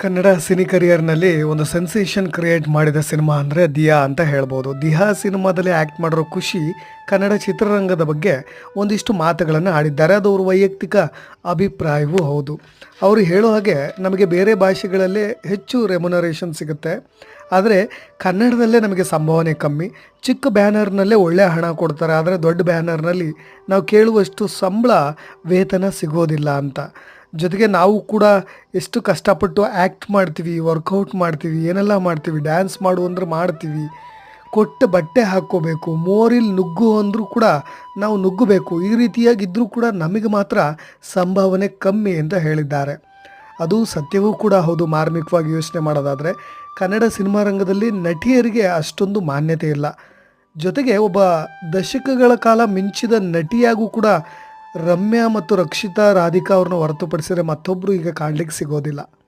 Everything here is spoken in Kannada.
ಕನ್ನಡ ಸಿನಿ ಕರಿಯರ್ನಲ್ಲಿ ಒಂದು ಸೆನ್ಸೇಷನ್ ಕ್ರಿಯೇಟ್ ಮಾಡಿದ ಸಿನಿಮಾ ಅಂದರೆ ದಿಯಾ ಅಂತ ಹೇಳ್ಬೋದು. ದಿಯಾ ಸಿನಿಮಾದಲ್ಲಿ ಆ್ಯಕ್ಟ್ ಮಾಡಿರೋ ಖುಷಿ ಕನ್ನಡ ಚಿತ್ರರಂಗದ ಬಗ್ಗೆ ಒಂದಿಷ್ಟು ಮಾತುಗಳನ್ನು ಆಡಿದ್ದಾರೆ. ಅದು ಅವ್ರ ವೈಯಕ್ತಿಕ ಅಭಿಪ್ರಾಯವೂ ಹೌದು. ಅವರು ಹೇಳೋ ಹಾಗೆ ನಮಗೆ ಬೇರೆ ಭಾಷೆಗಳಲ್ಲೇ ಹೆಚ್ಚು ರೆಮ್ಯುನರೇಷನ್ ಸಿಗುತ್ತೆ, ಆದರೆ ಕನ್ನಡದಲ್ಲೇ ನಮಗೆ ಸಂಭಾವನೆ ಕಮ್ಮಿ. ಚಿಕ್ಕ ಬ್ಯಾನರ್ನಲ್ಲೇ ಒಳ್ಳೆಯ ಹಣ ಕೊಡ್ತಾರೆ, ಆದರೆ ದೊಡ್ಡ ಬ್ಯಾನರ್ನಲ್ಲಿ ನಾವು ಕೇಳುವಷ್ಟು ಸಂಬಳ ವೇತನ ಸಿಗೋದಿಲ್ಲ ಅಂತ. ಜೊತೆಗೆ ನಾವು ಕೂಡ ಎಷ್ಟು ಕಷ್ಟಪಟ್ಟು ಆ್ಯಕ್ಟ್ ಮಾಡ್ತೀವಿ, ವರ್ಕೌಟ್ ಮಾಡ್ತೀವಿ, ಏನೆಲ್ಲ ಮಾಡ್ತೀವಿ, ಡ್ಯಾನ್ಸ್ ಮಾಡು ಅಂದ್ರೆ ಮಾಡ್ತೀವಿ, ಕೊಟ್ಟ ಬಟ್ಟೆ ಹಾಕ್ಕೋಬೇಕು, ಮೋರಿಲ್ ನುಗ್ಗು ಅಂದರೂ ಕೂಡ ನಾವು ನುಗ್ಗಬೇಕು. ಈ ರೀತಿಯಾಗಿದ್ದರೂ ಕೂಡ ನಮಗೆ ಮಾತ್ರ ಸಂಭಾವನೆ ಕಮ್ಮಿ ಅಂತ ಹೇಳಿದ್ದಾರೆ. ಅದು ಸತ್ಯವೂ ಕೂಡ ಹೌದು. ಮಾರ್ಮಿಕವಾಗಿ ಯೋಚನೆ ಮಾಡೋದಾದರೆ ಕನ್ನಡ ಸಿನಿಮಾ ರಂಗದಲ್ಲಿ ನಟಿಯರಿಗೆ ಅಷ್ಟೊಂದು ಮಾನ್ಯತೆ ಇಲ್ಲ. ಜೊತೆಗೆ ಒಬ್ಬ ದಶಕಗಳ ಕಾಲ ಮಿಂಚಿದ ನಟಿಯಾಗೂ ಕೂಡ ರಮ್ಯಾ ಮತ್ತು ರಕ್ಷಿತಾ ರಾಧಿಕಾ ಅವ್ರನ್ನ ಹೊರತುಪಡಿಸಿದರೆ ಮತ್ತೊಬ್ಬರು ಈಗ ಕಾಣಲಿಕ್ಕೆ ಸಿಗೋದಿಲ್ಲ.